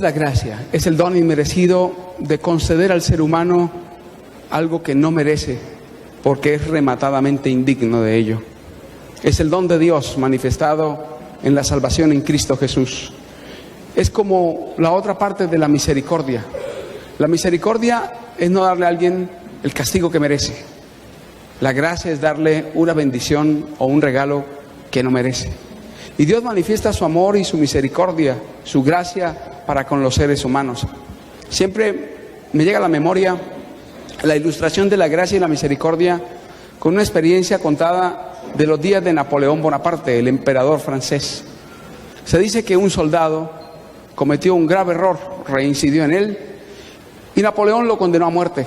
la gracia? Es el don inmerecido de conceder al ser humano algo que no merece, porque es rematadamente indigno de ello. Es el don de Dios manifestado en la salvación en Cristo Jesús. Es como la otra parte de la misericordia. La misericordia es no darle a alguien el castigo que merece. La gracia es darle una bendición o un regalo que no merece. Y Dios manifiesta su amor y su misericordia, su gracia para con los seres humanos. Siempre me llega a la memoria la ilustración de la gracia y la misericordia con una experiencia contada de los días de Napoleón Bonaparte, el emperador francés. Se dice que un soldado cometió un grave error, reincidió en él y Napoleón lo condenó a muerte.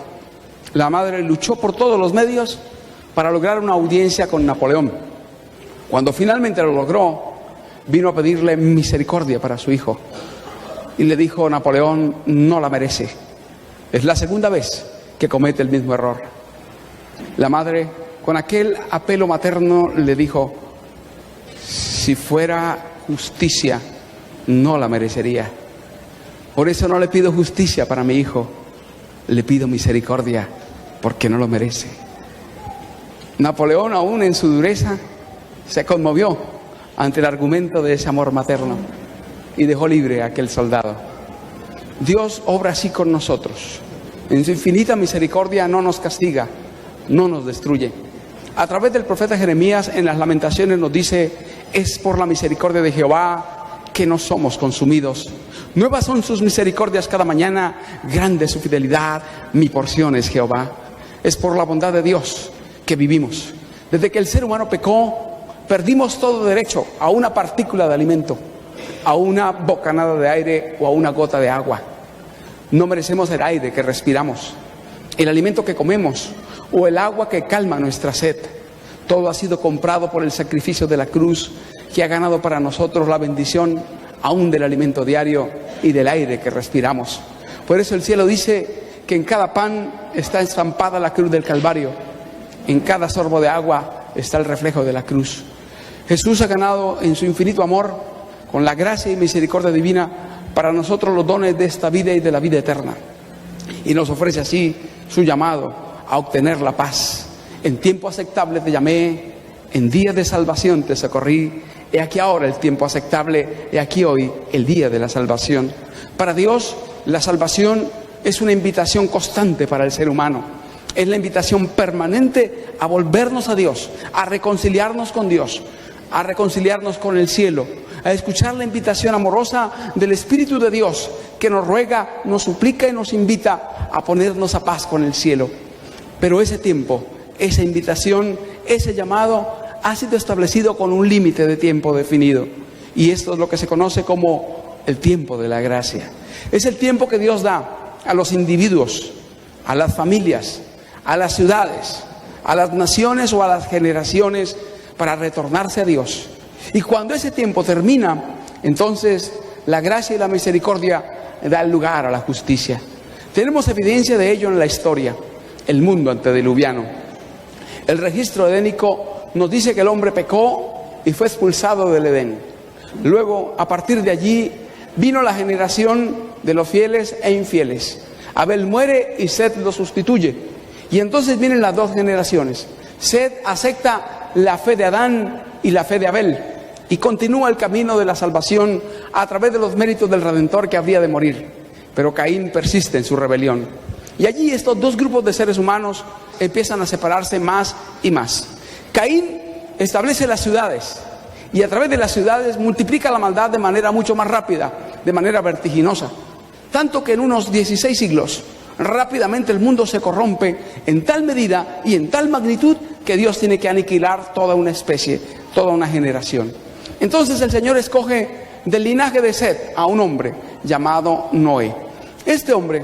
La madre luchó por todos los medios para lograr una audiencia con Napoleón. Cuando finalmente lo logró, vino a pedirle misericordia para su hijo. Y le dijo: Napoleón no la merece. Es la segunda vez que comete el mismo error. La madre, con aquel apelo materno, le dijo: si fuera justicia, no la merecería. Por eso no le pido justicia para mi hijo, le pido misericordia, porque no lo merece. Napoleón, aún en su dureza, se conmovió ante el argumento de ese amor materno y dejó libre a aquel soldado. Dios obra así con nosotros. En su infinita misericordia no nos castiga, no nos destruye. A través del profeta Jeremías en las Lamentaciones nos dice: es por la misericordia de Jehová que no somos consumidos. Nuevas son sus misericordias cada mañana, grande su fidelidad, mi porción es Jehová. Es por la bondad de Dios que vivimos. Desde que el ser humano pecó, perdimos todo derecho a una partícula de alimento, a una bocanada de aire o a una gota de agua. No merecemos el aire que respiramos, el alimento que comemos o el agua que calma nuestra sed. Todo ha sido comprado por el sacrificio de la cruz, que ha ganado para nosotros la bendición aún del alimento diario y del aire que respiramos. Por eso el cielo dice que en cada pan está estampada la cruz del Calvario, en cada sorbo de agua está el reflejo de la cruz. Jesús ha ganado en su infinito amor, con la gracia y misericordia divina, para nosotros los dones de esta vida y de la vida eterna. Y nos ofrece así su llamado a obtener la paz. En tiempo aceptable te llamé, en día de salvación te socorrí. He aquí ahora el tiempo aceptable, he aquí hoy el día de la salvación. Para Dios, la salvación es una invitación constante para el ser humano. Es la invitación permanente a volvernos a Dios, a reconciliarnos con Dios, a reconciliarnos con el cielo, a escuchar la invitación amorosa del Espíritu de Dios que nos ruega, nos suplica y nos invita a ponernos a paz con el cielo. Pero ese tiempo, esa invitación, ese llamado ha sido establecido con un límite de tiempo definido. Y esto es lo que se conoce como el tiempo de la gracia. Es el tiempo que Dios da a los individuos, a las familias, a las ciudades, a las naciones o a las generaciones para retornarse a Dios. Y cuando ese tiempo termina, entonces la gracia y la misericordia dan lugar a la justicia. Tenemos evidencia de ello en la historia, el mundo antediluviano. El registro edénico nos dice que el hombre pecó y fue expulsado del Edén. Luego, a partir de allí, vino la generación de los fieles e infieles. Abel muere y Set lo sustituye. Y entonces vienen las dos generaciones. Set acepta la fe de Adán y la fe de Abel y continúa el camino de la salvación a través de los méritos del Redentor que habría de morir. Pero Caín persiste en su rebelión. Y allí estos dos grupos de seres humanos empiezan a separarse más y más. Caín establece las ciudades y a través de las ciudades multiplica la maldad de manera mucho más rápida, de manera vertiginosa. Tanto que en unos 16 siglos rápidamente el mundo se corrompe en tal medida y en tal magnitud que Dios tiene que aniquilar toda una especie, toda una generación. Entonces el Señor escoge del linaje de Set a un hombre llamado Noé. Este hombre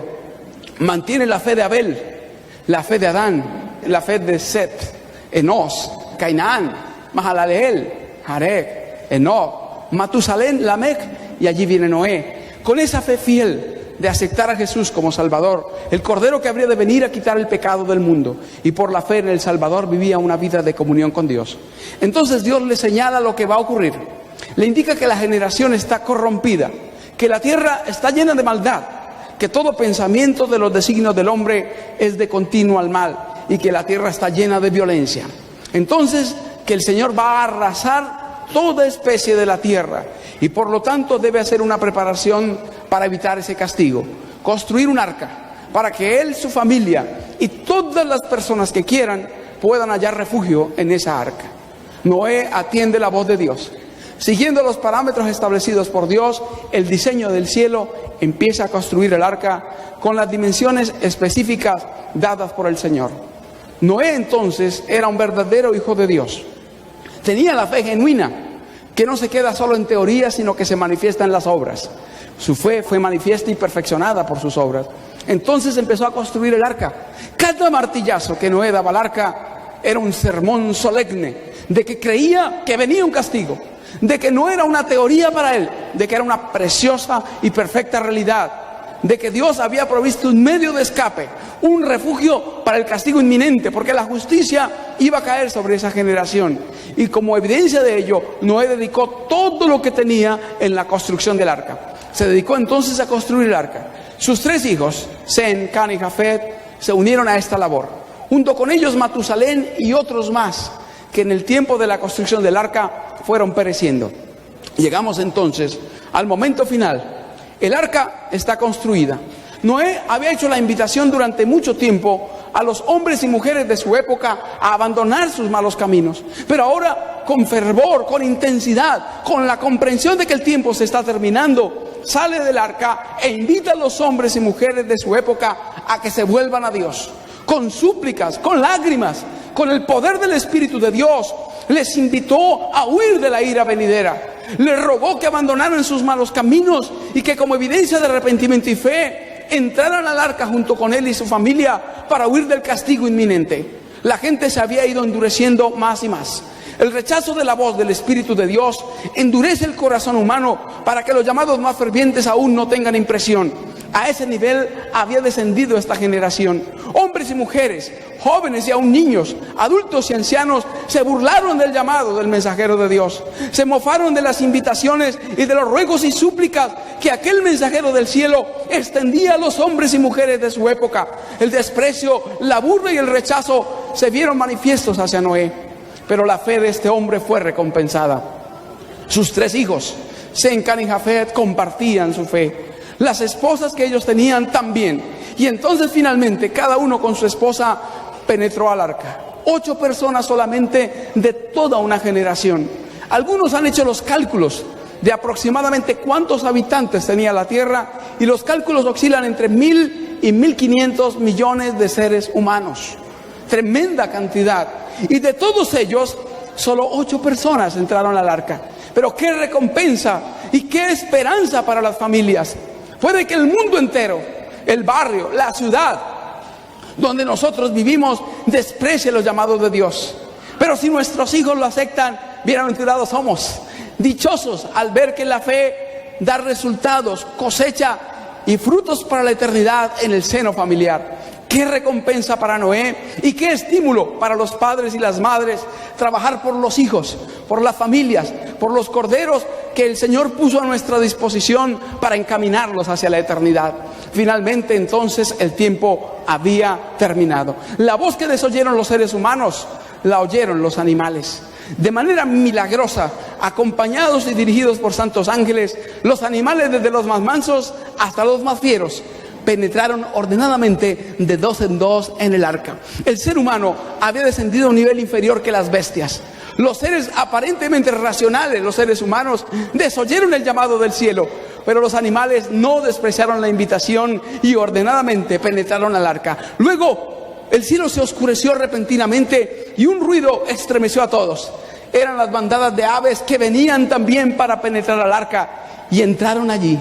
mantiene la fe de Abel, la fe de Adán, la fe de Set, Enos, Cainán, Mahalaleel, Jareb, Enoc, Matusalén, Lamec, y allí viene Noé. Con esa fe fiel de aceptar a Jesús como Salvador, el Cordero que habría de venir a quitar el pecado del mundo, y por la fe en el Salvador vivía una vida de comunión con Dios. Entonces Dios le señala lo que va a ocurrir, le indica que la generación está corrompida, que la tierra está llena de maldad, que todo pensamiento de los designios del hombre es de continuo al mal y que la tierra está llena de violencia. Entonces, que el Señor va a arrasar toda especie de la tierra y por lo tanto debe hacer una preparación para evitar ese castigo. Construir un arca para que él, su familia y todas las personas que quieran puedan hallar refugio en esa arca. Noé atiende la voz de Dios. Siguiendo los parámetros establecidos por Dios, el diseño del cielo empieza a construir el arca con las dimensiones específicas dadas por el Señor. Noé entonces era un verdadero hijo de Dios. Tenía la fe genuina, que no se queda solo en teoría, sino que se manifiesta en las obras. Su fe fue manifiesta y perfeccionada por sus obras. Entonces empezó a construir el arca. Cada martillazo que Noé daba al arca era un sermón solemne de que creía que venía un castigo, de que no era una teoría para él, de que era una preciosa y perfecta realidad, de que Dios había provisto un medio de escape, un refugio para el castigo inminente, porque la justicia iba a caer sobre esa generación. Y como evidencia de ello, Noé dedicó todo lo que tenía en la construcción del arca. Se dedicó entonces a construir el arca. Sus 3 hijos, Sem, Cam y Jafet, se unieron a esta labor. Junto con ellos Matusalén y otros más, que en el tiempo de la construcción del arca fueron pereciendo. Llegamos entonces al momento final. El arca está construida. Noé había hecho la invitación durante mucho tiempo a los hombres y mujeres de su época a abandonar sus malos caminos. Pero ahora, con fervor, con intensidad, con la comprensión de que el tiempo se está terminando, sale del arca e invita a los hombres y mujeres de su época a que se vuelvan a Dios. Con súplicas, con lágrimas, con el poder del Espíritu de Dios, les invitó a huir de la ira venidera. Les rogó que abandonaran sus malos caminos y que como evidencia de arrepentimiento y fe entraran al arca junto con él y su familia para huir del castigo inminente. La gente se había ido endureciendo más y más. El rechazo de la voz del Espíritu de Dios endurece el corazón humano para que los llamados más fervientes aún no tengan impresión. A ese nivel había descendido esta generación. Hombres y mujeres, jóvenes y aún niños, adultos y ancianos se burlaron del llamado del mensajero de Dios. Se mofaron de las invitaciones y de los ruegos y súplicas que aquel mensajero del cielo extendía a los hombres y mujeres de su época. El desprecio, la burla y el rechazo se vieron manifiestos hacia Noé. Pero la fe de este hombre fue recompensada. Sus 3 hijos, Sem, Cam y Jafet, compartían su fe. Las esposas que ellos tenían también. Y entonces finalmente cada uno con su esposa penetró al arca. 8 personas solamente de toda una generación. Algunos han hecho los cálculos de aproximadamente cuántos habitantes tenía la tierra, y los cálculos oscilan entre 1.000 y 1.500 millones de seres humanos. Tremenda cantidad. Y de todos ellos, solo 8 personas entraron al arca. Pero qué recompensa y qué esperanza para las familias. Puede que el mundo entero, el barrio, la ciudad donde nosotros vivimos, desprecie los llamados de Dios. Pero si nuestros hijos lo aceptan, bienaventurados somos. Dichosos al ver que la fe da resultados, cosecha y frutos para la eternidad en el seno familiar. Qué recompensa para Noé y qué estímulo para los padres y las madres trabajar por los hijos, por las familias, por los corderos que el Señor puso a nuestra disposición para encaminarlos hacia la eternidad. Finalmente entonces el tiempo había terminado. La voz que desoyeron los seres humanos la oyeron los animales. De manera milagrosa, acompañados y dirigidos por santos ángeles, los animales desde los más mansos hasta los más fieros penetraron ordenadamente de 2 en 2 en el arca. El ser humano había descendido a un nivel inferior que las bestias. Los seres aparentemente racionales, los seres humanos, desoyeron el llamado del cielo, pero los animales no despreciaron la invitación y ordenadamente penetraron al arca. Luego el cielo se oscureció repentinamente y un ruido estremeció a todos. Eran las bandadas de aves que venían también para penetrar al arca y entraron allí.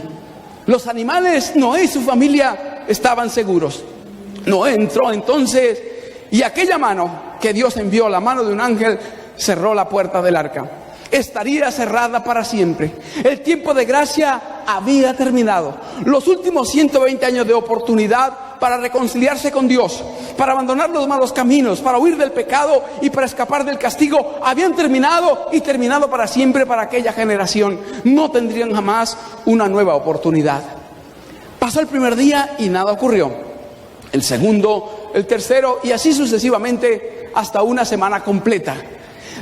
Los animales, Noé y su familia estaban seguros. Noé entró entonces y aquella mano que Dios envió, la mano de un ángel, cerró la puerta del arca. Estaría cerrada para siempre. El tiempo de gracia había terminado. Los últimos 120 años de oportunidad para reconciliarse con Dios, para abandonar los malos caminos, para huir del pecado y para escapar del castigo, habían terminado y terminado para siempre para aquella generación. No tendrían jamás una nueva oportunidad. Pasó el primer día y nada ocurrió. El segundo, el tercero y así sucesivamente hasta una semana completa.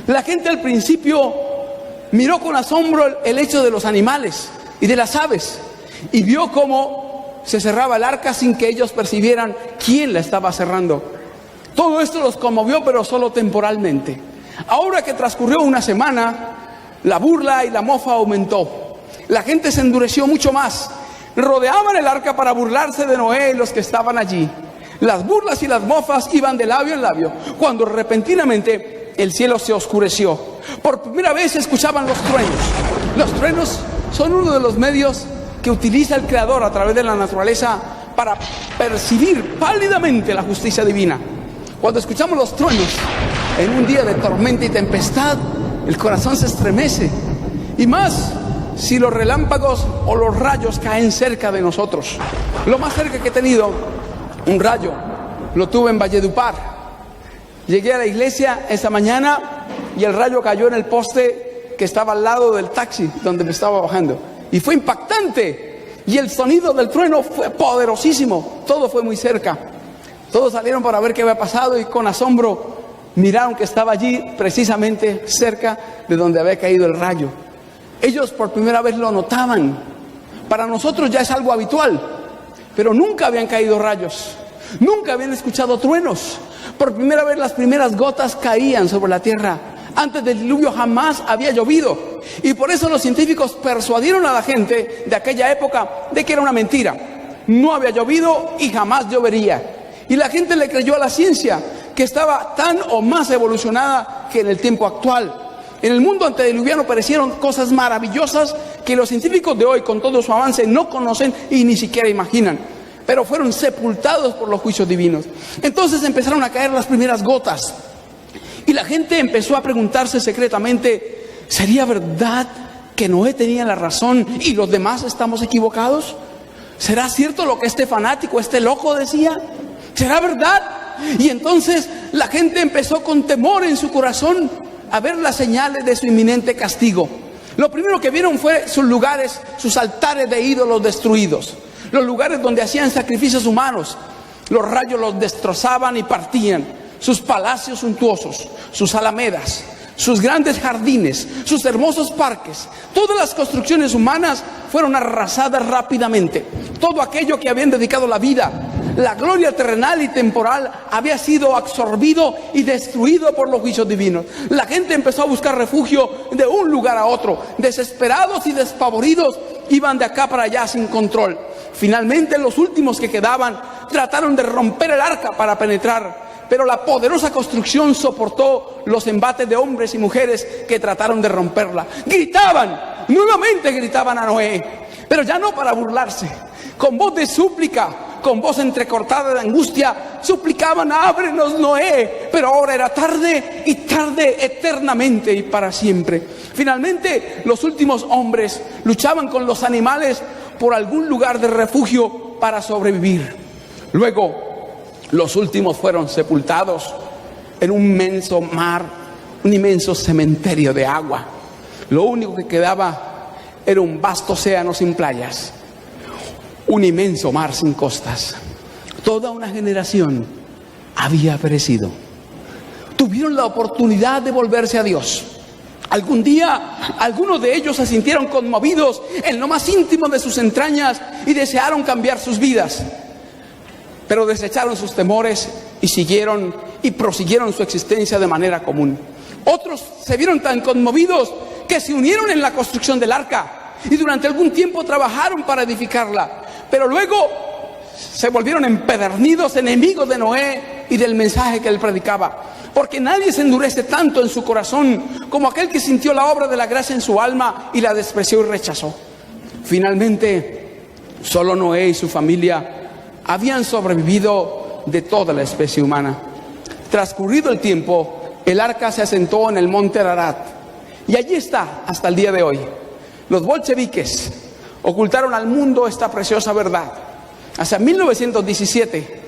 La gente al principio miró con asombro el hecho de los animales y de las aves y vio cómo se cerraba el arca sin que ellos percibieran quién la estaba cerrando. Todo esto los conmovió, pero solo temporalmente. Ahora que transcurrió una semana, la burla y la mofa aumentó. La gente se endureció mucho más. Rodeaban el arca para burlarse de Noé y los que estaban allí. Las burlas y las mofas iban de labio en labio, cuando repentinamente el cielo se oscureció. Por primera vez se escuchaban los truenos. Los truenos son uno de los medios que utiliza el Creador a través de la naturaleza para percibir pálidamente la justicia divina. Cuando escuchamos los truenos en un día de tormenta y tempestad, el corazón se estremece. Y más si los relámpagos o los rayos caen cerca de nosotros. Lo más cerca que he tenido un rayo lo tuve en Valledupar. Llegué a la iglesia esta mañana y el rayo cayó en el poste que estaba al lado del taxi donde me estaba bajando. Y fue impactante. Y el sonido del trueno fue poderosísimo. Todo fue muy cerca. Todos salieron para ver qué había pasado y con asombro miraron que estaba allí precisamente cerca de donde había caído el rayo. Ellos por primera vez lo notaban. Para nosotros ya es algo habitual, pero nunca habían caído rayos. Nunca habían escuchado truenos. Por primera vez las primeras gotas caían sobre la tierra. Antes del diluvio jamás había llovido. Y por eso los científicos persuadieron a la gente de aquella época de que era una mentira. No había llovido y jamás llovería. Y la gente le creyó a la ciencia, que estaba tan o más evolucionada que en el tiempo actual. En el mundo antediluviano aparecieron cosas maravillosas que los científicos de hoy, con todo su avance, no conocen y ni siquiera imaginan. Pero fueron sepultados por los juicios divinos. Entonces empezaron a caer las primeras gotas. Y la gente empezó a preguntarse secretamente, ¿sería verdad que Noé tenía la razón y los demás estamos equivocados? ¿Será cierto lo que este fanático, este loco decía? ¿Será verdad? Y entonces la gente empezó con temor en su corazón a ver las señales de su inminente castigo. Lo primero que vieron fue sus lugares, sus altares de ídolos destruidos. Los lugares donde hacían sacrificios humanos. Los rayos los destrozaban y partían. Sus palacios suntuosos, sus alamedas, sus grandes jardines, sus hermosos parques. Todas las construcciones humanas fueron arrasadas rápidamente. Todo aquello que habían dedicado la vida, la gloria terrenal y temporal, había sido absorbido y destruido por los juicios divinos. La gente empezó a buscar refugio de un lugar a otro. Desesperados y despavoridos, iban de acá para allá sin control. Finalmente, los últimos que quedaban trataron de romper el arca para penetrar. Pero la poderosa construcción soportó los embates de hombres y mujeres que trataron de romperla. Gritaban, nuevamente gritaban a Noé, pero ya no para burlarse. Con voz de súplica, con voz entrecortada de angustia, suplicaban, ábrenos Noé. Pero ahora era tarde y tarde eternamente y para siempre. Finalmente, los últimos hombres luchaban con los animales por algún lugar de refugio para sobrevivir. Luego, los últimos fueron sepultados en un inmenso mar, un inmenso cementerio de agua. Lo único que quedaba era un vasto océano sin playas, un inmenso mar sin costas. Toda una generación había perecido. Tuvieron la oportunidad de volverse a Dios. Algún día, algunos de ellos se sintieron conmovidos en lo más íntimo de sus entrañas y desearon cambiar sus vidas. Pero desecharon sus temores y siguieron y prosiguieron su existencia de manera común. Otros se vieron tan conmovidos que se unieron en la construcción del arca y durante algún tiempo trabajaron para edificarla. Pero luego se volvieron empedernidos, enemigos de Noé y del mensaje que él predicaba. Porque nadie se endurece tanto en su corazón como aquel que sintió la obra de la gracia en su alma y la despreció y rechazó. Finalmente, solo Noé y su familia habían sobrevivido de toda la especie humana. Transcurrido el tiempo, el arca se asentó en el monte Ararat. Y allí está hasta el día de hoy. Los bolcheviques ocultaron al mundo esta preciosa verdad. Hacia 1917,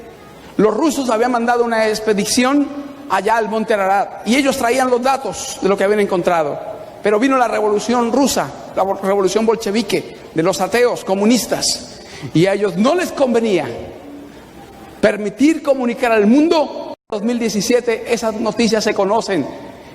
los rusos habían mandado una expedición allá al monte Ararat y ellos traían los datos de lo que habían encontrado. Pero vino la revolución rusa, la revolución bolchevique de los ateos comunistas, y a ellos no les convenía permitir comunicar al mundo. En 2017 esas noticias se conocen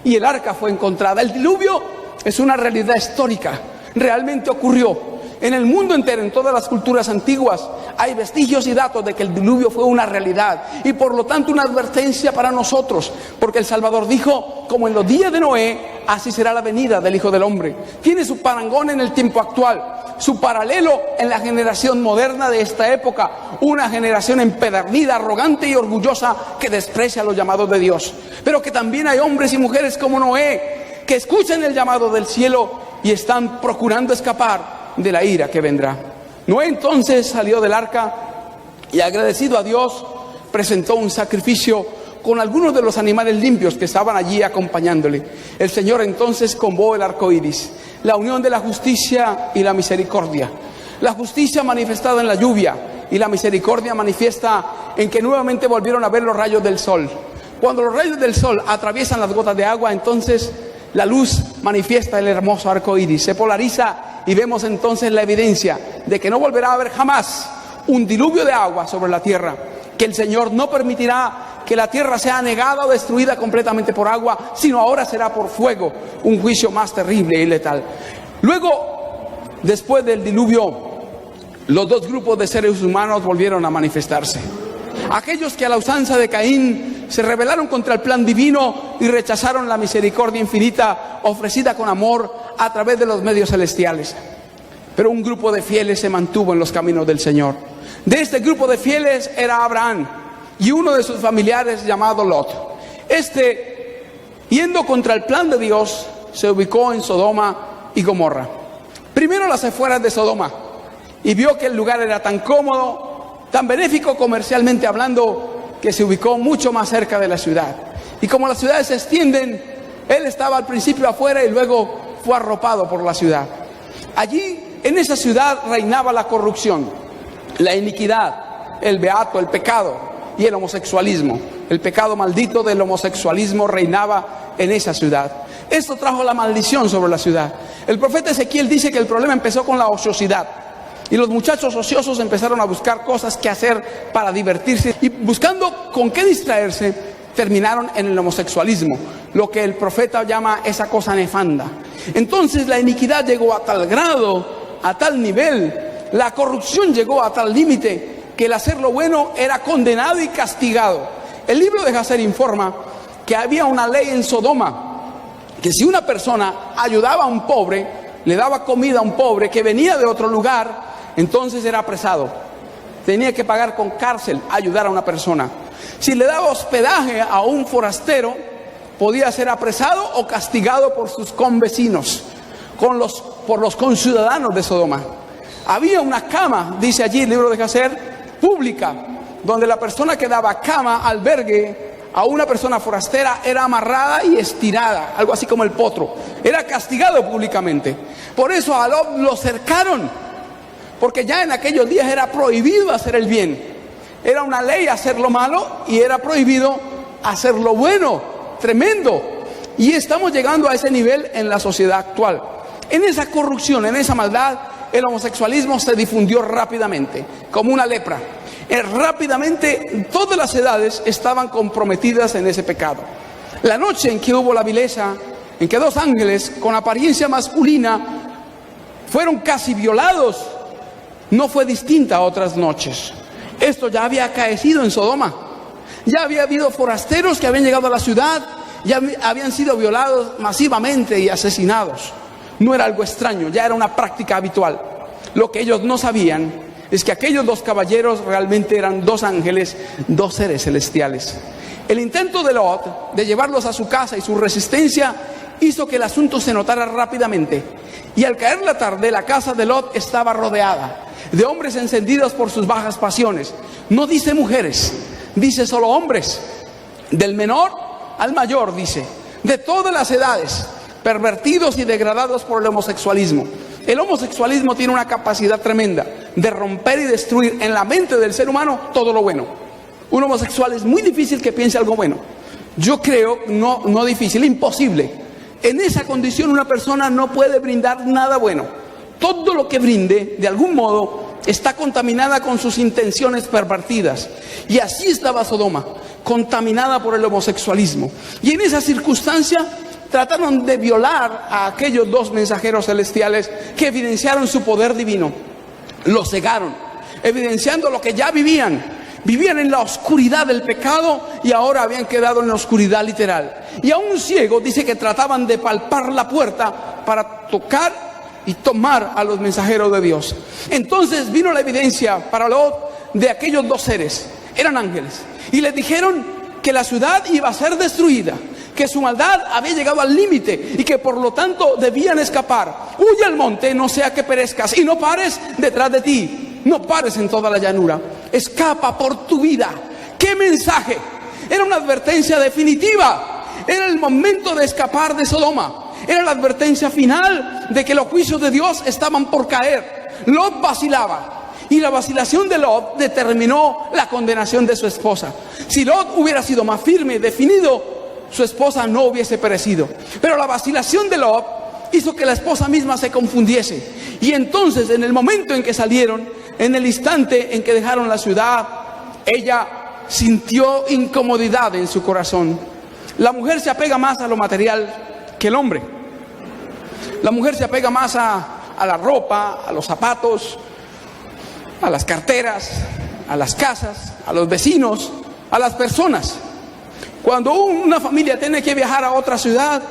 y el arca fue encontrada. El diluvio es una realidad histórica, realmente ocurrió. En el mundo entero, en todas las culturas antiguas, hay vestigios y datos de que el diluvio fue una realidad y por lo tanto una advertencia para nosotros, porque el Salvador dijo, como en los días de Noé, así será la venida del Hijo del Hombre. Tiene su parangón en el tiempo actual, su paralelo en la generación moderna de esta época, una generación empedernida, arrogante y orgullosa que desprecia los llamados de Dios, pero que también hay hombres y mujeres como Noé que escuchan el llamado del cielo y están procurando escapar de la ira que vendrá. Noé entonces salió del arca y, agradecido a Dios, presentó un sacrificio con algunos de los animales limpios que estaban allí acompañándole. El Señor entonces convocó el arco iris, la unión de la justicia y la misericordia. La justicia manifestada en la lluvia y la misericordia manifiesta en que nuevamente volvieron a ver los rayos del sol. Cuando los rayos del sol atraviesan las gotas de agua, entonces la luz manifiesta el hermoso arco iris, se polariza y vemos entonces la evidencia de que no volverá a haber jamás un diluvio de agua sobre la tierra, que el Señor no permitirá que la tierra sea anegada o destruida completamente por agua, sino ahora será por fuego, un juicio más terrible y letal. Luego, después del diluvio, los dos grupos de seres humanos volvieron a manifestarse. Aquellos que a la usanza de Caín se rebelaron contra el plan divino y rechazaron la misericordia infinita ofrecida con amor a través de los medios celestiales. Pero un grupo de fieles se mantuvo en los caminos del Señor. De este grupo de fieles era Abraham y uno de sus familiares llamado Lot. Yendo contra el plan de Dios, se ubicó en Sodoma y Gomorra. Primero las afueras de Sodoma, y vio que el lugar era tan cómodo, tan benéfico comercialmente hablando, que se ubicó mucho más cerca de la ciudad. Y como las ciudades se extienden, él estaba al principio afuera y luego fue arropado por la ciudad. Allí, en esa ciudad, reinaba la corrupción, la iniquidad, el beato, el pecado y el homosexualismo. El pecado maldito del homosexualismo reinaba en esa ciudad. Esto trajo la maldición sobre la ciudad. El profeta Ezequiel dice que el problema empezó con la ociosidad. Y los muchachos ociosos empezaron a buscar cosas que hacer para divertirse. Y buscando con qué distraerse, terminaron en el homosexualismo, lo que el profeta llama esa cosa nefanda. Entonces la iniquidad llegó a tal grado, a tal nivel, la corrupción llegó a tal límite, que el hacer lo bueno era condenado y castigado. El libro de Jasher informa que había una ley en Sodoma, que si una persona ayudaba a un pobre, le daba comida a un pobre que venía de otro lugar, entonces era apresado. Tenía que pagar con cárcel ayudar a una persona. Si le daba hospedaje a un forastero, podía ser apresado o castigado por sus convecinos, por los conciudadanos de Sodoma. Había una cama, dice allí el libro de Jasher, pública, donde la persona que daba cama, albergue a una persona forastera, era amarrada y estirada, algo así como el potro. Era castigado públicamente. Por eso a Lot lo cercaron, porque ya en aquellos días era prohibido hacer el bien. Era una ley hacer lo malo y era prohibido hacer lo bueno. Tremendo. Y estamos llegando a ese nivel en la sociedad actual. En esa corrupción, en esa maldad, el homosexualismo se difundió rápidamente, como una lepra. Rápidamente todas las edades estaban comprometidas en ese pecado. La noche en que hubo la vileza, en que dos ángeles con apariencia masculina fueron casi violados, no fue distinta a otras noches. Esto ya había acaecido en Sodoma. Ya había habido forasteros que habían llegado a la ciudad, ya habían sido violados masivamente y asesinados. No era algo extraño, ya era una práctica habitual. Lo que ellos no sabían es que aquellos dos caballeros realmente eran dos ángeles, dos seres celestiales. El intento de Lot de llevarlos a su casa y su resistencia hizo que el asunto se notara rápidamente. Y al caer la tarde, la casa de Lot estaba rodeada de hombres encendidos por sus bajas pasiones. No dice mujeres, dice solo hombres. Del menor al mayor, dice, de todas las edades, pervertidos y degradados por el homosexualismo. El homosexualismo tiene una capacidad tremenda de romper y destruir en la mente del ser humano todo lo bueno. Un homosexual es muy difícil que piense algo bueno. Yo creo, no difícil, imposible. En esa condición una persona no puede brindar nada bueno. Todo lo que brinde, de algún modo, está contaminada con sus intenciones pervertidas. Y así estaba Sodoma, contaminada por el homosexualismo. Y en esa circunstancia trataron de violar a aquellos dos mensajeros celestiales que evidenciaron su poder divino. Los cegaron, evidenciando lo que ya vivían. Vivían en la oscuridad del pecado y ahora habían quedado en la oscuridad literal. Y a un ciego dice que trataban de palpar la puerta para tocar y tomar a los mensajeros de Dios. Entonces vino la evidencia para Lot de aquellos dos seres. Eran ángeles. Y les dijeron que la ciudad iba a ser destruida, que su maldad había llegado al límite y que por lo tanto debían escapar. Huye al monte, no sea que perezcas, y no pares detrás de ti. No pares en toda la llanura. Escapa por tu vida. ¡Qué mensaje! Era una advertencia definitiva. Era el momento de escapar de Sodoma. Era la advertencia final de que los juicios de Dios estaban por caer. Lot vacilaba. Y la vacilación de Lot determinó la condenación de su esposa. Si Lot hubiera sido más firme y definido, su esposa no hubiese perecido. Pero la vacilación de Lot hizo que la esposa misma se confundiese. Y entonces, en el momento en que salieron, en el instante en que dejaron la ciudad, ella sintió incomodidad en su corazón. La mujer se apega más a lo material que el hombre. La mujer se apega más a la ropa, a los zapatos, a las carteras, a las casas, a los vecinos, a las personas. Cuando una familia tiene que viajar a otra ciudad,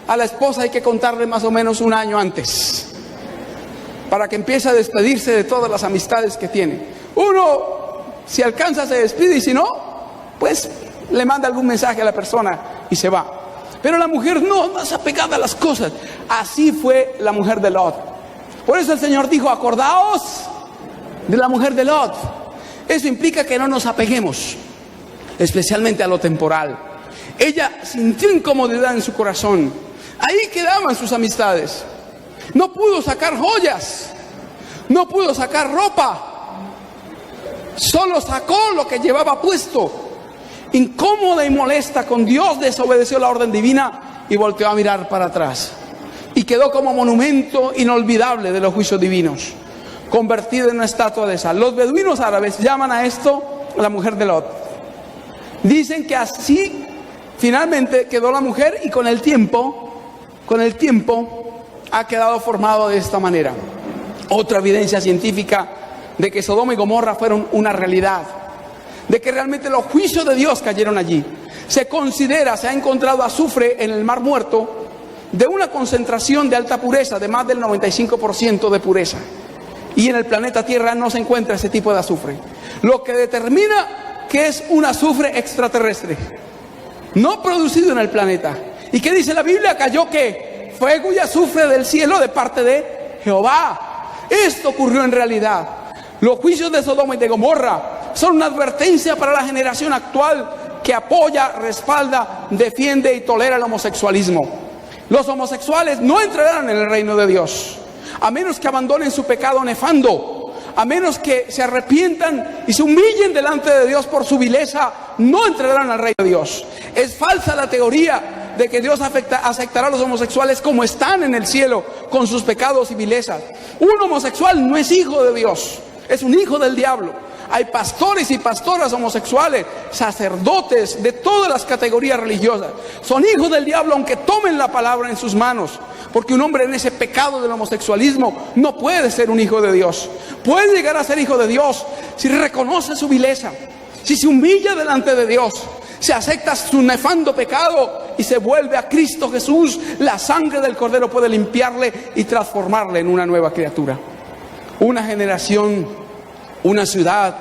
a la esposa hay que contarle más o menos un año antes, para que empiece a despedirse de todas las amistades que tiene. Uno, si alcanza, se despide, y si no, pues le manda algún mensaje a la persona y se va. Pero la mujer no, más apegada a las cosas. Así fue la mujer de Lot. Por eso el Señor dijo: acordaos de la mujer de Lot. Eso implica que no nos apeguemos, especialmente a lo temporal. Ella sintió incomodidad en su corazón. Ahí quedaban sus amistades. No pudo sacar joyas, no pudo sacar ropa, solo sacó lo que llevaba puesto. Incómoda y molesta con Dios, desobedeció la orden divina y volteó a mirar para atrás. Y quedó como monumento inolvidable de los juicios divinos, convertida en una estatua de sal. Los beduinos árabes llaman a esto la mujer de Lot. Dicen que así finalmente quedó la mujer, y con el tiempo ha quedado formado de esta manera. Otra evidencia científica de que Sodoma y Gomorra fueron una realidad, de que realmente los juicios de Dios cayeron allí. Se ha encontrado azufre en el Mar Muerto de una concentración de alta pureza, de más del 95% de pureza. Y en el planeta Tierra no se encuentra ese tipo de azufre, lo que determina que es un azufre extraterrestre, no producido en el planeta. ¿Y qué dice la Biblia? Cayó ¿qué? Fuego y azufre del cielo de parte de Jehová. Esto ocurrió en realidad. Los juicios de Sodoma y de Gomorra son una advertencia para la generación actual que apoya, respalda, defiende y tolera el homosexualismo. Los homosexuales no entrarán en el reino de Dios, a menos que abandonen su pecado nefando, a menos que se arrepientan y se humillen delante de Dios por su vileza. No entrarán al reino de Dios. Es falsa la teoría de que Dios aceptará a los homosexuales como están en el cielo, con sus pecados y vilezas. Un homosexual no es hijo de Dios, es un hijo del diablo. Hay pastores y pastoras homosexuales, sacerdotes de todas las categorías religiosas. Son hijos del diablo aunque tomen la palabra en sus manos, porque un hombre en ese pecado del homosexualismo no puede ser un hijo de Dios. Puede llegar a ser hijo de Dios si reconoce su vileza, si se humilla delante de Dios, se acepta su nefando pecado y se vuelve a Cristo Jesús. La sangre del Cordero puede limpiarle y transformarle en una nueva criatura. Una generación, una ciudad,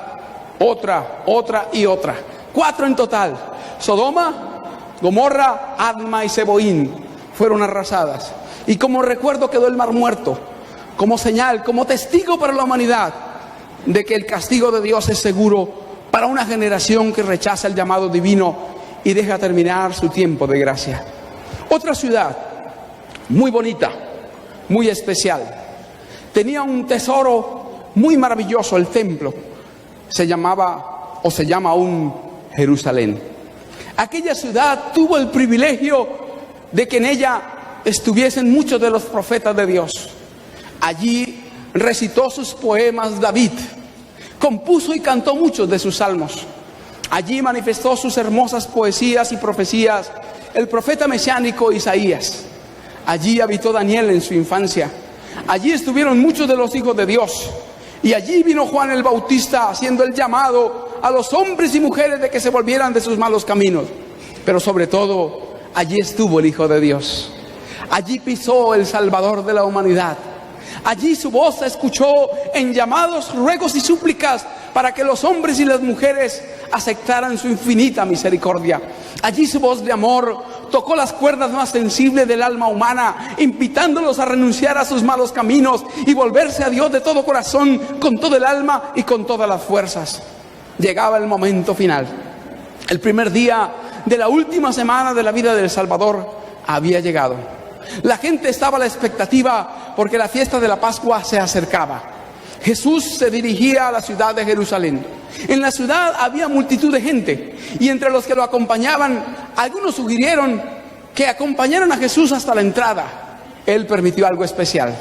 otra y otra. 4 en total. Sodoma, Gomorra, Adma y Zeboín fueron arrasadas. Y como recuerdo quedó el Mar Muerto, como señal, como testigo para la humanidad de que el castigo de Dios es seguro para una generación que rechaza el llamado divino y deja terminar su tiempo de gracia. Otra ciudad muy bonita, muy especial. tenía un tesoro muy maravilloso, el templo. Se llamaba, o se llama aún, Jerusalén. Aquella ciudad tuvo el privilegio de que en ella estuviesen muchos de los profetas de Dios. Allí recitó sus poemas David, compuso y cantó muchos de sus salmos. Allí manifestó sus hermosas poesías y profecías el profeta mesiánico Isaías. Allí habitó Daniel en su infancia. Allí estuvieron muchos de los hijos de Dios. Y allí vino Juan el Bautista haciendo el llamado a los hombres y mujeres de que se volvieran de sus malos caminos. Pero sobre todo, allí estuvo el Hijo de Dios. Allí pisó el Salvador de la humanidad. Allí su voz se escuchó en llamados, ruegos y súplicas para que los hombres y las mujeres aceptaran su infinita misericordia. Allí su voz de amor tocó las cuerdas más sensibles del alma humana, invitándolos a renunciar a sus malos caminos y volverse a Dios de todo corazón, con todo el alma y con todas las fuerzas. Llegaba el momento final. El primer día de la última semana de la vida del Salvador había llegado. La gente estaba a la expectativa porque la fiesta de la Pascua se acercaba. Jesús se dirigía a la ciudad de Jerusalén. En la ciudad había multitud de gente, y entre los que lo acompañaban, algunos sugirieron que acompañaran a Jesús hasta la entrada. Él permitió algo especial.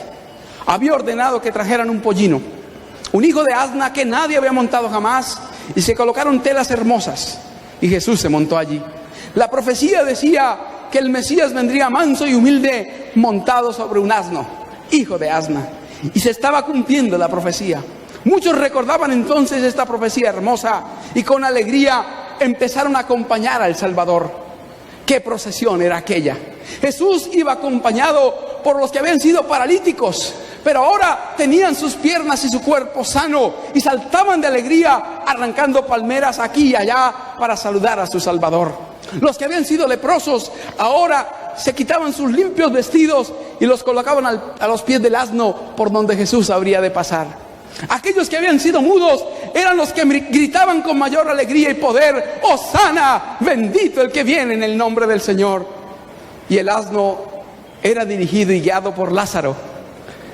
Había ordenado que trajeran un pollino, un hijo de asna que nadie había montado jamás, y se colocaron telas hermosas, y Jesús se montó allí. La profecía decía que el Mesías vendría manso y humilde, montado sobre un asno, hijo de asna. Y se estaba cumpliendo la profecía. Muchos recordaban entonces esta profecía hermosa y con alegría empezaron a acompañar al Salvador. ¿Qué procesión era aquella? Jesús iba acompañado por los que habían sido paralíticos, pero ahora tenían sus piernas y su cuerpo sano y saltaban de alegría arrancando palmeras aquí y allá para saludar a su Salvador. Los que habían sido leprosos ahora se quitaban sus limpios vestidos y los colocaban a los pies del asno por donde Jesús habría de pasar. Aquellos que habían sido mudos eran los que gritaban con mayor alegría y poder: ¡Hosana! ¡Bendito el que viene en el nombre del Señor! Y el asno era dirigido y guiado por Lázaro,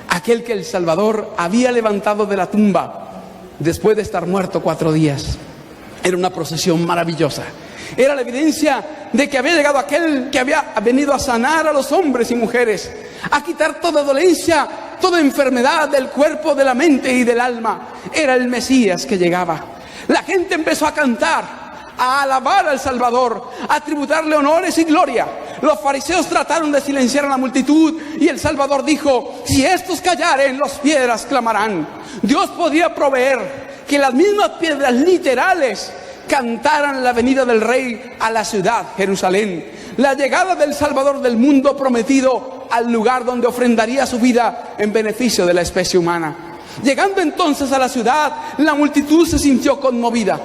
aquel que el Salvador había levantado de la tumba después de estar muerto 4 días. Era una procesión maravillosa. Era la evidencia de que había llegado aquel que había venido a sanar a los hombres y mujeres, a quitar toda dolencia, toda enfermedad del cuerpo, de la mente y del alma. Era el Mesías que llegaba. La gente empezó a cantar, a alabar al Salvador, a tributarle honores y gloria. Los fariseos trataron de silenciar a la multitud y el Salvador dijo: si estos callaren, las piedras clamarán. Dios podía proveer que las mismas piedras literales cantaran la venida del Rey a la ciudad, Jerusalén, la llegada del Salvador del mundo prometido al lugar donde ofrendaría su vida en beneficio de la especie humana. Llegando entonces a la ciudad, la multitud se sintió conmovida.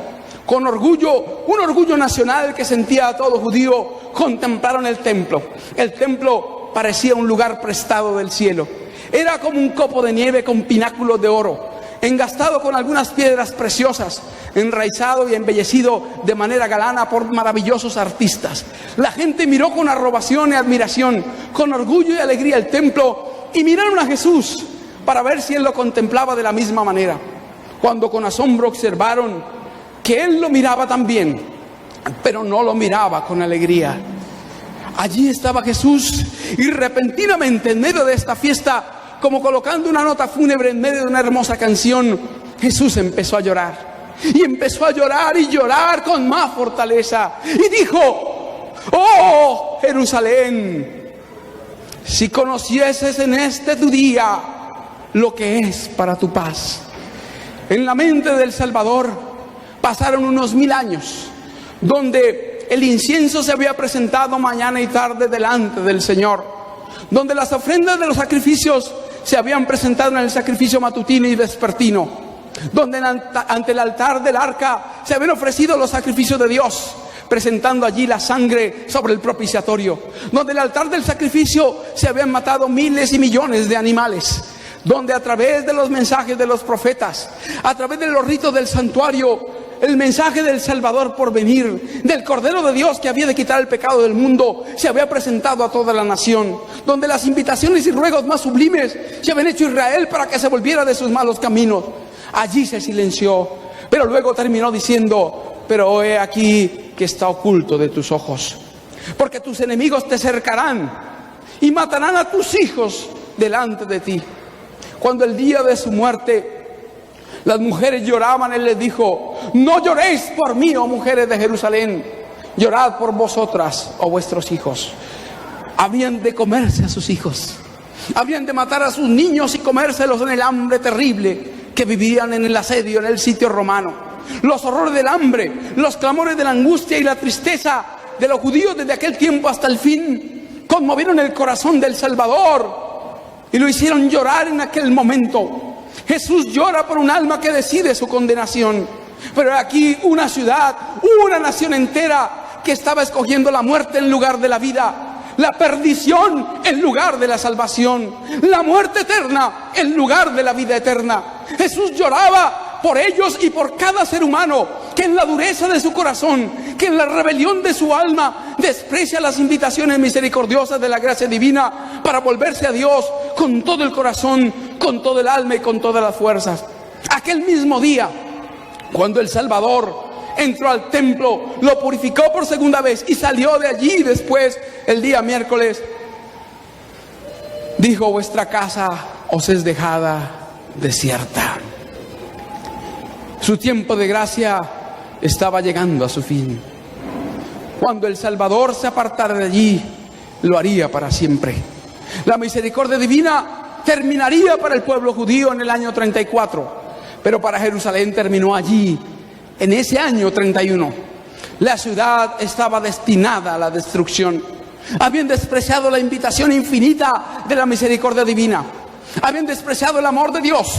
Con orgullo, un orgullo nacional que sentía a todo judío, contemplaron el templo. El templo parecía un lugar prestado del cielo. Era como un copo de nieve con pináculos de oro, engastado con algunas piedras preciosas, enraizado y embellecido de manera galana por maravillosos artistas. La gente miró con aprobación y admiración, con orgullo y alegría el templo, y miraron a Jesús para ver si Él lo contemplaba de la misma manera. Cuando con asombro observaron que Él lo miraba también, pero no lo miraba con alegría. Allí estaba Jesús y repentinamente en medio de esta fiesta, como colocando una nota fúnebre en medio de una hermosa canción, Jesús empezó a llorar. Y empezó a llorar y llorar con más fortaleza. Y dijo: ¡oh, Jerusalén! Si conocieses en este tu día lo que es para tu paz. En la mente del Salvador pasaron unos 1000 años, donde el incienso se había presentado mañana y tarde delante del Señor, donde las ofrendas de los sacrificios se habían presentado en el sacrificio matutino y vespertino, donde ante el altar del arca se habían ofrecido los sacrificios de Dios, presentando allí la sangre sobre el propiciatorio, donde en el altar del sacrificio se habían matado miles y millones de animales, donde a través de los mensajes de los profetas, a través de los ritos del santuario, el mensaje del Salvador por venir, del Cordero de Dios que había de quitar el pecado del mundo, se había presentado a toda la nación, donde las invitaciones y ruegos más sublimes se habían hecho a Israel para que se volviera de sus malos caminos. Allí se silenció, pero luego terminó diciendo: pero he aquí que está oculto de tus ojos, porque tus enemigos te cercarán y matarán a tus hijos delante de ti. Cuando el día de su muerte las mujeres lloraban, él les dijo: no lloréis por mí, oh mujeres de Jerusalén, llorad por vosotras, oh vuestros hijos. Habían de comerse a sus hijos, habían de matar a sus niños y comérselos en el hambre terrible que vivían en el asedio, en el sitio romano. Los horrores del hambre, los clamores de la angustia y la tristeza de los judíos desde aquel tiempo hasta el fin conmovieron el corazón del Salvador y lo hicieron llorar en aquel momento. Jesús llora por un alma que decide su condenación. Pero aquí una ciudad, una nación entera que estaba escogiendo la muerte en lugar de la vida, la perdición en lugar de la salvación, la muerte eterna en lugar de la vida eterna. Jesús lloraba por ellos y por cada ser humano que en la dureza de su corazón, que en la rebelión de su alma desprecia las invitaciones misericordiosas de la gracia divina para volverse a Dios con todo el corazón, con todo el alma y con todas las fuerzas. Aquel mismo día, cuando el Salvador entró al templo, lo purificó por segunda vez y salió de allí después, el día miércoles, dijo: vuestra casa os es dejada desierta. Su tiempo de gracia estaba llegando a su fin. Cuando el Salvador se apartara de allí, lo haría para siempre. La misericordia divina terminaría para el pueblo judío en el año 34, pero para Jerusalén terminó allí, en ese año 31. La ciudad estaba destinada a la destrucción. Habían despreciado la invitación infinita de la misericordia divina. Habían despreciado el amor de Dios,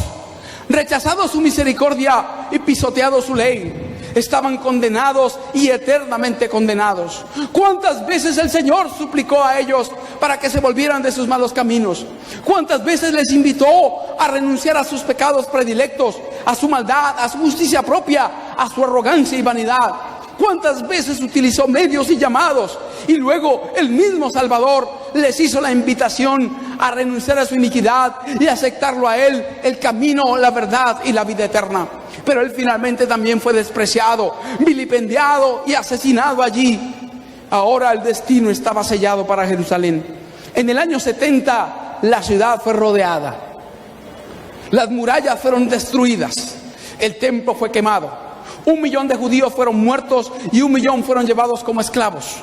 rechazado su misericordia y pisoteado su ley. Estaban condenados y eternamente condenados. ¿Cuántas veces el Señor suplicó a ellos para que se volvieran de sus malos caminos? ¿Cuántas veces les invitó a renunciar a sus pecados predilectos, a su maldad, a su justicia propia, a su arrogancia y vanidad? ¿Cuántas veces utilizó medios y llamados? Y luego el mismo Salvador les hizo la invitación a renunciar a su iniquidad y aceptarlo a Él, el camino, la verdad y la vida eterna. Pero Él finalmente también fue despreciado, vilipendiado y asesinado allí. Ahora el destino estaba sellado para Jerusalén. En el año 70 la ciudad fue rodeada. Las murallas fueron destruidas. El templo fue quemado. 1 millón de judíos fueron muertos y 1 millón fueron llevados como esclavos.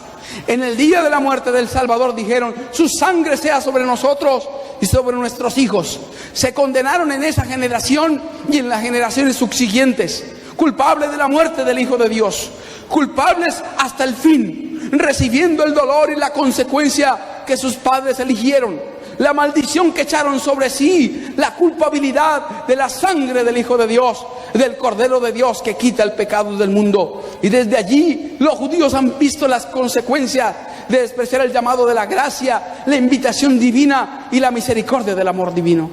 En el día de la muerte del Salvador dijeron: su sangre sea sobre nosotros y sobre nuestros hijos. Se condenaron en esa generación y en las generaciones subsiguientes, culpables de la muerte del Hijo de Dios, culpables hasta el fin, recibiendo el dolor y la consecuencia que sus padres eligieron, la maldición que echaron sobre sí, la culpabilidad de la sangre del Hijo de Dios, del Cordero de Dios que quita el pecado del mundo. Y desde allí los judíos han visto las consecuencias de despreciar el llamado de la gracia, la invitación divina y la misericordia del amor divino.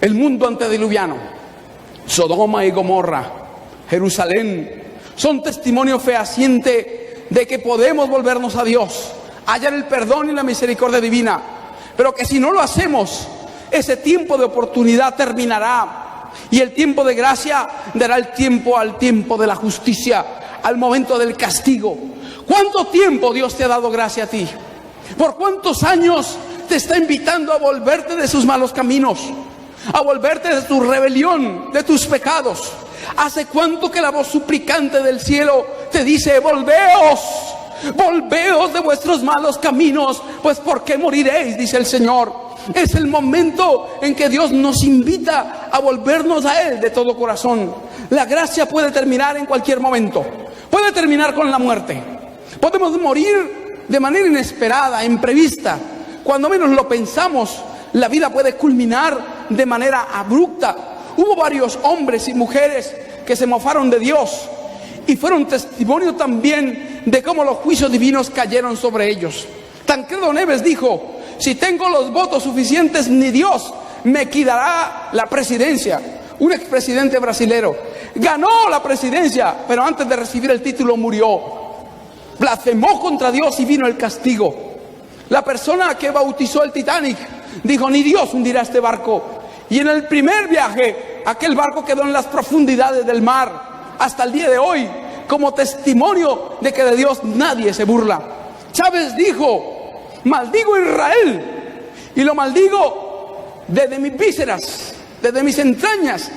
El mundo antediluviano, Sodoma y Gomorra, Jerusalén, son testimonio fehaciente de que podemos volvernos a Dios, hallar el perdón y la misericordia divina, pero que si no lo hacemos, ese tiempo de oportunidad terminará y el tiempo de gracia dará el tiempo al tiempo de la justicia, al momento del castigo. ¿Cuánto tiempo Dios te ha dado gracia a ti? ¿Por cuántos años te está invitando a volverte de sus malos caminos, a volverte de tu rebelión, de tus pecados? ¿Hace cuánto que la voz suplicante del cielo te dice: volveos, volveos de vuestros malos caminos, pues ¿por qué moriréis?, dice el Señor. Es el momento en que Dios nos invita a volvernos a Él de todo corazón. La gracia puede terminar en cualquier momento. Puede terminar con la muerte. Podemos morir de manera inesperada, imprevista. Cuando menos lo pensamos, la vida puede culminar de manera abrupta. Hubo varios hombres y mujeres que se mofaron de Dios y fueron testimonio también de cómo los juicios divinos cayeron sobre ellos. Tancredo Neves dijo: si tengo los votos suficientes, ni Dios me quitará la presidencia. Un expresidente brasilero. ganó la presidencia, pero antes de recibir el título murió. Blasfemó contra Dios y vino el castigo. La persona que bautizó el Titanic dijo: ni Dios hundirá este barco. Y en el primer viaje, aquel barco quedó en las profundidades del mar, hasta el día de hoy, como testimonio de que de Dios nadie se burla. Chávez dijo: maldigo a Israel, y lo maldigo desde mis vísceras, desde mis entrañas.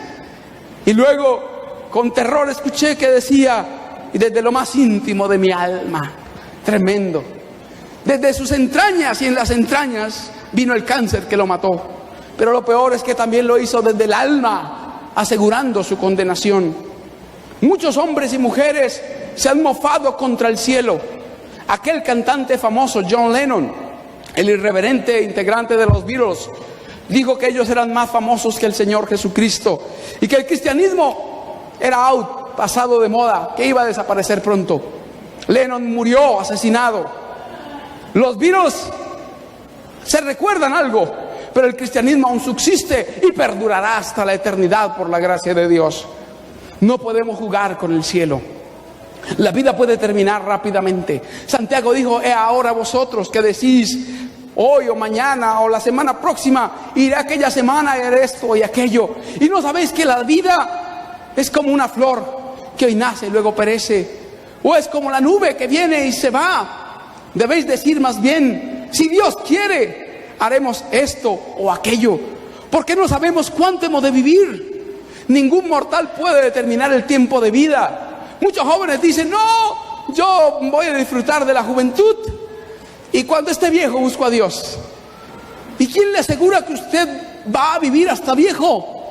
Y luego, con terror, escuché que decía: y desde lo más íntimo de mi alma. Tremendo. Desde sus entrañas, y en las entrañas vino el cáncer que lo mató. Pero lo peor es que también lo hizo desde el alma, asegurando su condenación. Muchos hombres y mujeres se han mofado contra el cielo. Aquel cantante famoso, John Lennon, el irreverente integrante de los Beatles, dijo que ellos eran más famosos que el Señor Jesucristo y que el cristianismo era out, pasado de moda, que iba a desaparecer pronto. Lennon murió asesinado. Los Beatles se recuerdan algo, pero el cristianismo aún subsiste y perdurará hasta la eternidad por la gracia de Dios. No podemos jugar con el cielo. La vida puede terminar rápidamente. Santiago dijo: ahora vosotros que decís, hoy o mañana o la semana próxima iré aquella semana, haré esto y aquello, y no sabéis que la vida es como una flor que hoy nace y luego perece, o es como la nube que viene y se va. Debéis decir más bien: si Dios quiere, haremos esto o aquello, porque no sabemos cuánto hemos de vivir. Ningún mortal puede determinar el tiempo de vida. Muchos jóvenes dicen: no, yo voy a disfrutar de la juventud y cuando esté viejo busco a Dios. ¿Y quién le asegura que usted va a vivir hasta viejo?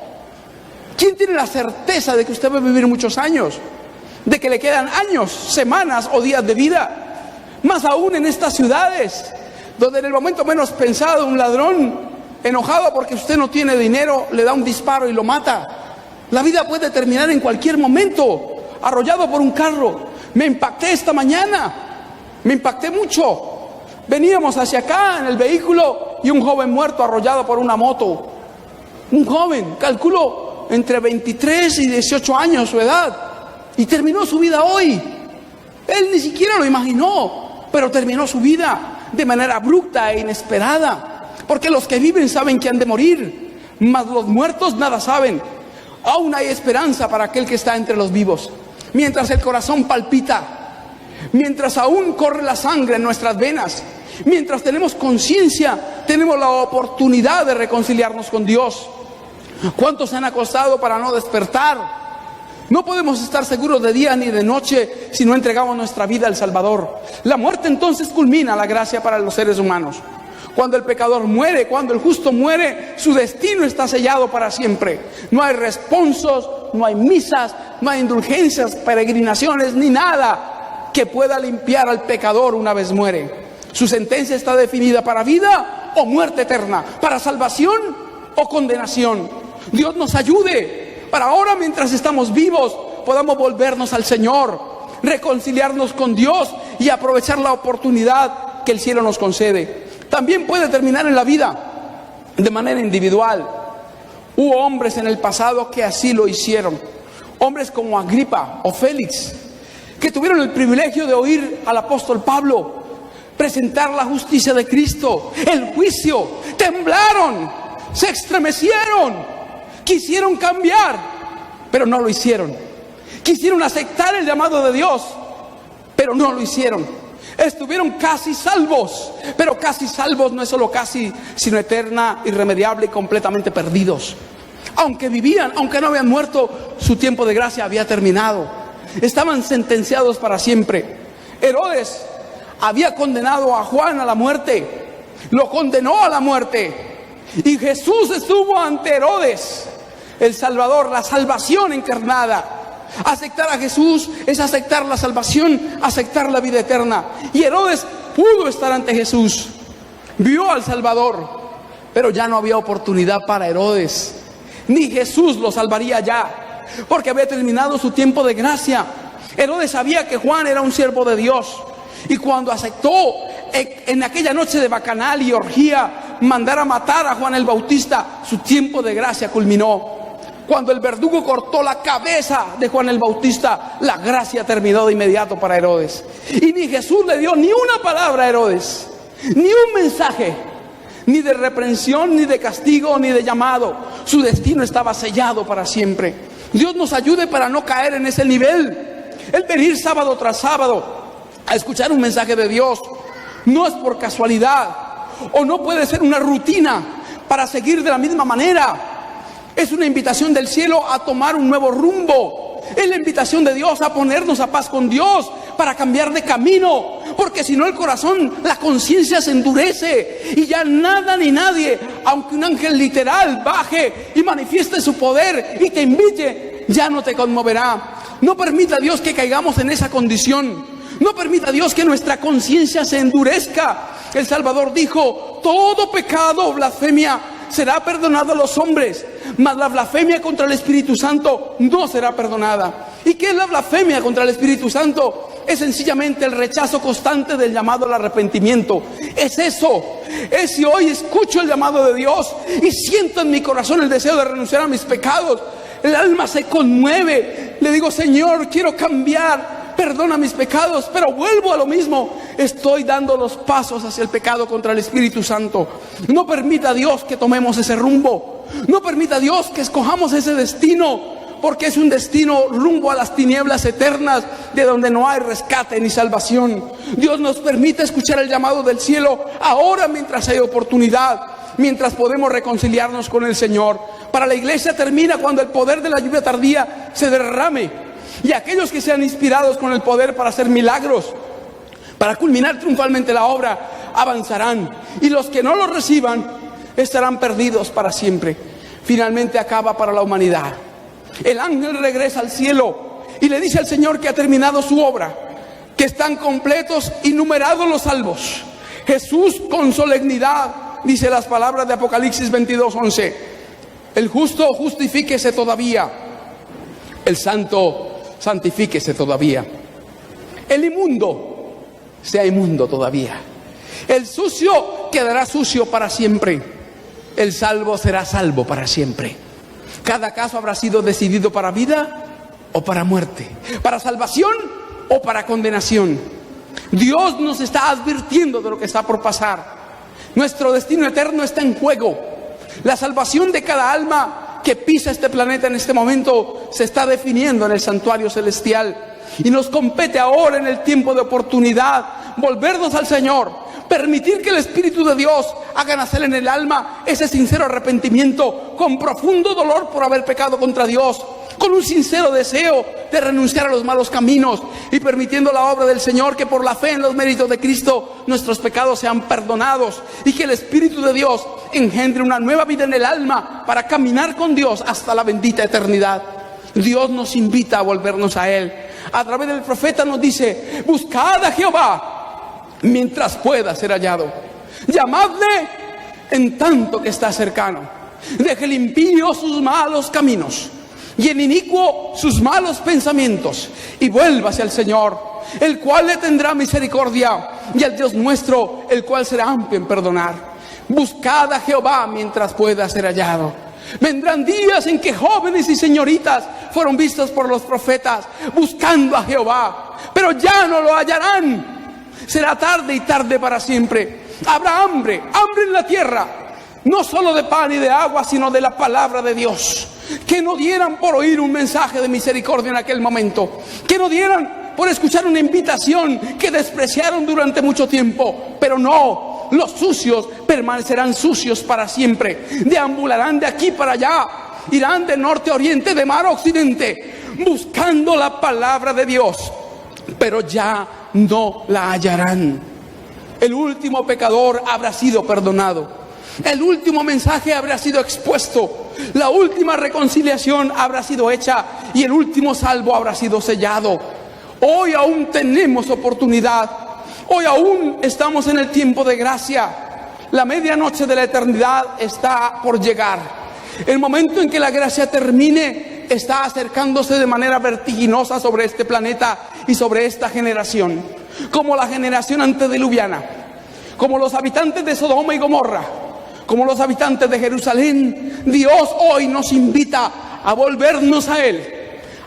¿Quién tiene la certeza de que usted va a vivir muchos años? De que le quedan años, semanas o días de vida. Más aún en estas ciudades, donde en el momento menos pensado un ladrón, enojado porque usted no tiene dinero, le da un disparo y lo mata. La vida puede terminar en cualquier momento, arrollado por un carro. Me impacté esta mañana, me impacté mucho. Veníamos hacia acá en el vehículo y un joven muerto arrollado por una moto. Un joven, calculo entre 23 y 18 años su edad, y terminó su vida hoy. Él ni siquiera lo imaginó, pero terminó su vida de manera abrupta e inesperada, porque los que viven saben que han de morir, mas los muertos nada saben. Aún hay esperanza para aquel que está entre los vivos. Mientras el corazón palpita, mientras aún corre la sangre en nuestras venas, mientras tenemos conciencia, tenemos la oportunidad de reconciliarnos con Dios. ¿Cuántos se han acostado para no despertar? No podemos estar seguros de día ni de noche si no entregamos nuestra vida al Salvador. La muerte entonces culmina la gracia para los seres humanos. Cuando el pecador muere, cuando el justo muere, su destino está sellado para siempre. No hay responsos, no hay misas, no hay indulgencias, peregrinaciones, ni nada que pueda limpiar al pecador una vez muere. Su sentencia está definida para vida o muerte eterna, para salvación o condenación. Dios nos ayude para ahora, mientras estamos vivos, podamos volvernos al Señor, reconciliarnos con Dios y aprovechar la oportunidad que el cielo nos concede. También puede terminar en la vida de manera individual. Hubo hombres en el pasado que así lo hicieron. Hombres como Agripa o Félix, que tuvieron el privilegio de oír al apóstol Pablo presentar la justicia de Cristo, el juicio. Temblaron, se estremecieron, quisieron cambiar, pero no lo hicieron. Quisieron aceptar el llamado de Dios, pero no lo hicieron. Estuvieron casi salvos, pero casi salvos no es solo casi, sino eterna, irremediable y completamente perdidos. Aunque vivían, aunque no habían muerto, su tiempo de gracia había terminado. Estaban sentenciados para siempre. Herodes había condenado a Juan a la muerte, lo condenó a la muerte, y Jesús estuvo ante Herodes, el Salvador, la salvación encarnada. Aceptar a Jesús es aceptar la salvación, aceptar la vida eterna. Y Herodes pudo estar ante Jesús, vio al Salvador, pero ya no había oportunidad para Herodes. Ni Jesús lo salvaría ya, porque había terminado su tiempo de gracia. Herodes sabía que Juan era un siervo de Dios, y cuando aceptó en aquella noche de bacanal y orgía mandar a matar a Juan el Bautista, su tiempo de gracia culminó. Cuando el verdugo cortó la cabeza de Juan el Bautista, la gracia terminó de inmediato para Herodes. Y ni Jesús le dio ni una palabra a Herodes, ni un mensaje, ni de reprensión, ni de castigo, ni de llamado. Su destino estaba sellado para siempre. Dios nos ayude para no caer en ese nivel. El venir sábado tras sábado a escuchar un mensaje de Dios no es por casualidad, o no puede ser una rutina para seguir de la misma manera. Es una invitación del cielo a tomar un nuevo rumbo. Es la invitación de Dios a ponernos a paz con Dios, para cambiar de camino. Porque si no, el corazón, la conciencia se endurece y ya nada ni nadie, aunque un ángel literal baje y manifieste su poder y te invite, ya no te conmoverá. No permita Dios que caigamos en esa condición. No permita Dios que nuestra conciencia se endurezca. El Salvador dijo: todo pecado o blasfemia será perdonado a los hombres, mas la blasfemia contra el Espíritu Santo no será perdonada. ¿Y qué es la blasfemia contra el Espíritu Santo? Es sencillamente el rechazo constante del llamado al arrepentimiento. Es eso. Es si hoy escucho el llamado de Dios y siento en mi corazón el deseo de renunciar a mis pecados, el alma se conmueve. Le digo: Señor, quiero cambiar, perdona mis pecados, pero vuelvo a lo mismo. Estoy dando los pasos hacia el pecado contra el Espíritu Santo. No permita Dios que tomemos ese rumbo. No permita Dios que escojamos ese destino, porque es un destino rumbo a las tinieblas eternas, de donde no hay rescate ni salvación. Dios nos permite escuchar el llamado del cielo ahora, mientras hay oportunidad, mientras podemos reconciliarnos con el Señor. Para la iglesia termina cuando el poder de la lluvia tardía se derrame, y aquellos que sean inspirados con el poder para hacer milagros, para culminar triunfalmente la obra, avanzarán. Y los que no lo reciban estarán perdidos para siempre. Finalmente acaba para la humanidad. El ángel regresa al cielo y le dice al Señor que ha terminado su obra, que están completos y numerados los salvos. Jesús con solemnidad dice las palabras de Apocalipsis 22:11: el justo justifíquese todavía, el santo santifíquese todavía, el inmundo sea inmundo todavía, el sucio quedará sucio para siempre, el salvo será salvo para siempre. Cada caso habrá sido decidido para vida o para muerte, para salvación o para condenación. Dios nos está advirtiendo de lo que está por pasar. Nuestro destino eterno está en juego. La salvación de cada alma que pisa este planeta en este momento se está definiendo en el santuario celestial. Y nos compete ahora, en el tiempo de oportunidad, volvernos al Señor, permitir que el Espíritu de Dios haga nacer en el alma ese sincero arrepentimiento, con profundo dolor por haber pecado contra Dios, con un sincero deseo de renunciar a los malos caminos, y permitiendo la obra del Señor, que por la fe en los méritos de Cristo nuestros pecados sean perdonados, y que el Espíritu de Dios engendre una nueva vida en el alma para caminar con Dios hasta la bendita eternidad. Dios nos invita a volvernos a Él. A través del profeta nos dice: buscad a Jehová mientras pueda ser hallado, llamadle en tanto que está cercano. Deje el impío sus malos caminos y el inicuo sus malos pensamientos, y vuélvase al Señor, el cual le tendrá misericordia, y al Dios nuestro, el cual será amplio en perdonar. Buscad a Jehová mientras pueda ser hallado. Vendrán días en que jóvenes y señoritas fueron vistos por los profetas buscando a Jehová, pero ya no lo hallarán. Será tarde, y tarde para siempre. Habrá hambre en la tierra, no solo de pan y de agua, sino de la palabra de Dios. Que no dieran por oír un mensaje de misericordia en aquel momento, que no dieran por escuchar una invitación que despreciaron durante mucho tiempo. Pero no, los sucios permanecerán sucios para siempre. Deambularán de aquí para allá, irán de norte a oriente, de mar a occidente, buscando la palabra de Dios, pero ya no la hallarán. El último pecador habrá sido perdonado, el último mensaje habrá sido expuesto, la última reconciliación habrá sido hecha, y el último salvo habrá sido sellado. Hoy aún tenemos oportunidad. Hoy aún estamos en el tiempo de gracia. La medianoche de la eternidad está por llegar. El momento en que la gracia termine está acercándose de manera vertiginosa sobre este planeta y sobre esta generación. Como la generación antediluviana, como los habitantes de Sodoma y Gomorra, como los habitantes de Jerusalén, Dios hoy nos invita a volvernos a Él,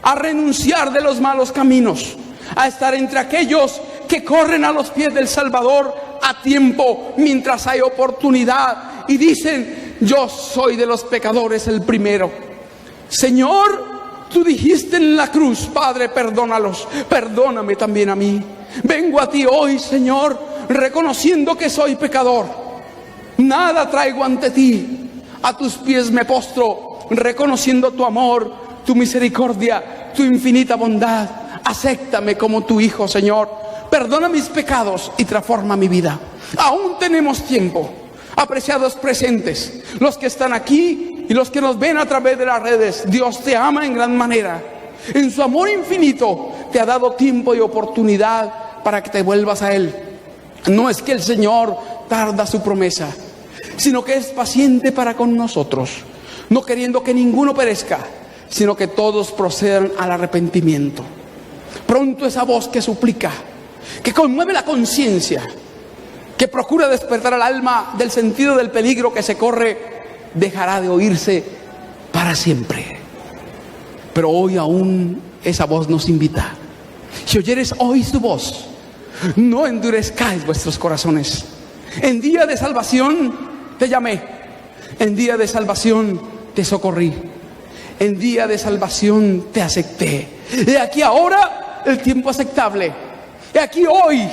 a renunciar de los malos caminos, a estar entre aquellos que corren a los pies del Salvador a tiempo, mientras hay oportunidad, y dicen: yo soy de los pecadores el primero. Señor, tú dijiste en la cruz: Padre, perdónalos, perdóname también a mí. Vengo a ti hoy, Señor, reconociendo que soy pecador. Nada traigo ante ti. A tus pies me postro, reconociendo tu amor, tu misericordia, tu infinita bondad. Acéptame como tu hijo, Señor. Perdona mis pecados y transforma mi vida. Aún tenemos tiempo. Apreciados presentes, los que están aquí y los que nos ven a través de las redes, Dios te ama en gran manera. En su amor infinito te ha dado tiempo y oportunidad para que te vuelvas a Él. No es que el Señor tarda su promesa, sino que es paciente para con nosotros, no queriendo que ninguno perezca, sino que todos procedan al arrepentimiento. Pronto esa voz que suplica, que conmueve la conciencia, que procura despertar al alma del sentido del peligro que se corre, dejará de oírse para siempre. Pero hoy aún esa voz nos invita: si oyeres hoy su voz, no endurezcáis vuestros corazones. En día de salvación te llamé, en día de salvación te socorrí, en día de salvación te acepté. He aquí ahora el tiempo aceptable, he aquí hoy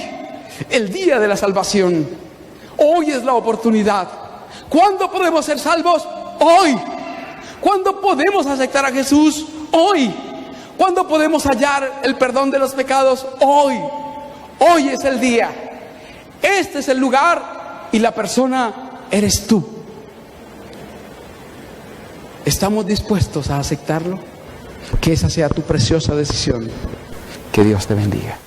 el día de la salvación. Hoy es la oportunidad. ¿Cuándo podemos ser salvos? Hoy. ¿Cuándo podemos aceptar a Jesús? Hoy. ¿Cuándo podemos hallar el perdón de los pecados? Hoy. Hoy es el día. Este es el lugar y la persona eres tú. ¿Estamos dispuestos a aceptarlo? Que esa sea tu preciosa decisión. Que Dios te bendiga.